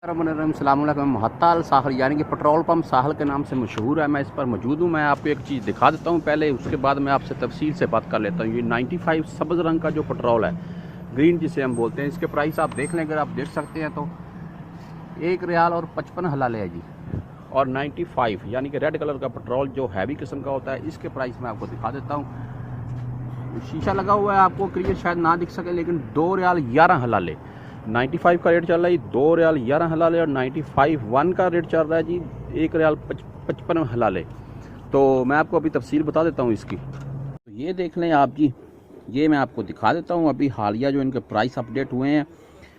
सलामुअलैकुम। हत्ताल साहल यानी कि petrol pump Sahal के नाम से मशहूर है। मैं इस पर मौजूद हूँ। मैं आपको एक चीज़ दिखा देता हूँ पहले, उसके बाद मैं आपसे तफसील से बात कर लेता हूँ। ये 95 सब्ज़ रंग का जो पेट्रोल है, ग्रीन जिसे हम बोलते हैं, इसके प्राइस आप देख लें, अगर आप देख सकते हैं तो 1 रियाल और 55 हलाले है जी। और 95 यानी कि रेड कलर का पेट्रोल जो हैवी किस्म का होता है, इसके प्राइस मैं आपको दिखा देता हूँ। शीशा लगा हुआ है, आपको क्लियर शायद ना दिख सके, लेकिन 2 रियाल 11 हलाले 95 का रेट चल रहा है जी। 2 रियाल 11 हलाले। और 95 1 का रेट चल रहा है जी 1 रियाल 55 हलाले। तो मैं आपको अभी तफसील बता देता हूँ इसकी। तो ये देख लें आप जी, ये मैं आपको दिखा देता हूँ अभी हालिया जो इनके प्राइस अपडेट हुए हैं।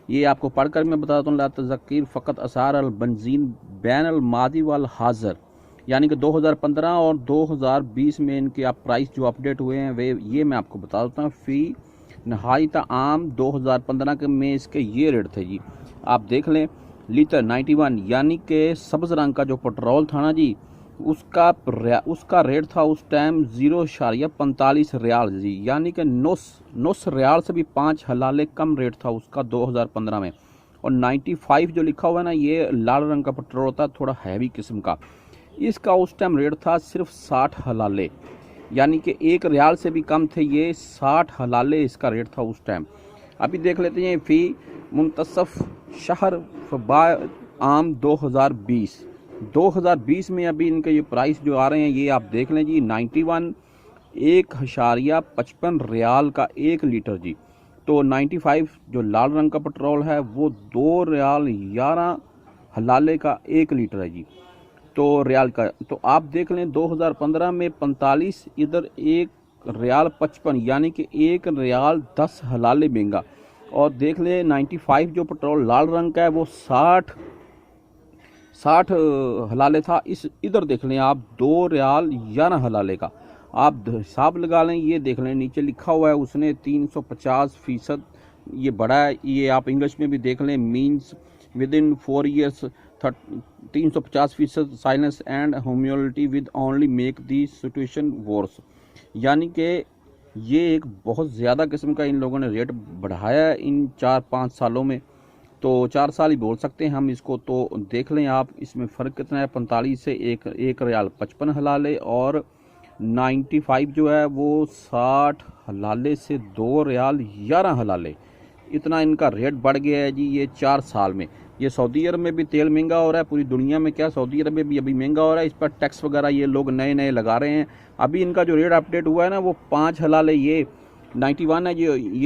ये आपको पढ़कर मैं बताता हूँ। ला तज़क्कीर फ़कत असार अल बंजीन बैन अल मादी वाल हाज़र, यानी कि 2015 और 2020 में इनके आप प्राइस जो अपडेट हुए हैं वे ये मैं आपको बता देता हूँ। फ़ी नहायत आम 2015 के में इसके ये रेट थे जी। आप देख लें, लीटर 91 यानी कि सब्ज़ रंग का जो पेट्रोल था ना जी, उसका रेट था उस टाइम 0.45 रियाल जी, यानी कि नुस रियाल से भी 5 हलाले कम रेट था उसका 2015 में। और 95 जो लिखा हुआ है ना, ये लाल रंग का पेट्रोल होता है, थोड़ा हैवी किस्म का। इसका उस टाइम रेट था सिर्फ 60 हलाले, यानी कि 1 रियाल से भी कम थे ये। 60 हलाले इसका रेट था उस टाइम। अभी देख लेते हैं फ़ी मुंतसफ शहर फबा आम 2020 में अभी इनके ये प्राइस जो आ रहे हैं, ये आप देख लें जी। 91 1.55 रियाल का 1 लीटर जी। तो 95 जो लाल रंग का पेट्रोल है वो 2 रियाल 11 हलाले का 1 लीटर है जी। तो रियाल का तो आप देख लें 2015 में 45, इधर 1 रियाल 55, यानी कि 1 रियाल 10 हलाले महंगा। और देख लें 95 जो पेट्रोल लाल रंग का है वो 60 हलाले था। इधर देख लें आप 2 रियाल 11 हलाले का। आप हिसाब लगा लें, ये देख लें नीचे लिखा हुआ है उसने 350% ये बढ़ा है। ये आप इंग्लिश में भी देख लें, means with in 4 years 350% silence and humility with only make the situation worse, यानी कि ये एक बहुत ज़्यादा किस्म का इन लोगों ने रेट बढ़ाया है इन 4-5 सालों में। तो 4 साल ही बोल सकते हैं हम इसको। तो देख लें आप इसमें फ़र्क कितना है, 45 से 1 रियाल 55 हलाले, और 95 जो है वो 60 हलाले से 2 रियाल 11 हलाले। इतना इनका रेट बढ़ गया है जी ये 4 साल में। ये सऊदी अरब में भी तेल महंगा हो रहा है, पूरी दुनिया में क्या, सऊदी अरब में भी अभी महंगा हो रहा है। इस पर टैक्स वगैरह ये लोग नए नए लगा रहे हैं। अभी इनका जो रेट अपडेट हुआ है ना, वो 5 हलाले ये 91 है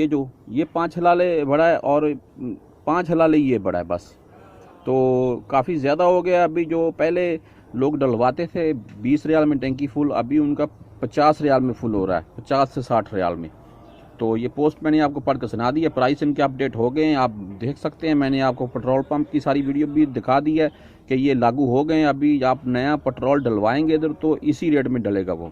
जो ये 5 हलाले बढ़ा है, और 5 हलाले ये बढ़ा है बस। तो काफ़ी ज़्यादा हो गया। अभी जो पहले लोग डलवाते थे 20 रियाल में टैंकी फुल, अभी उनका 50 रियाल में फुल हो रहा है, 50 से 60 रियाल में। तो ये पोस्ट मैंने आपको पढ़ कर सुना दी है। प्राइस इनके अपडेट हो गए हैं, आप देख सकते हैं। मैंने आपको पेट्रोल पंप की सारी वीडियो भी दिखा दी है कि ये लागू हो गए हैं। अभी आप नया पेट्रोल डलवाएंगे इधर तो इसी रेट में डलेगा वो।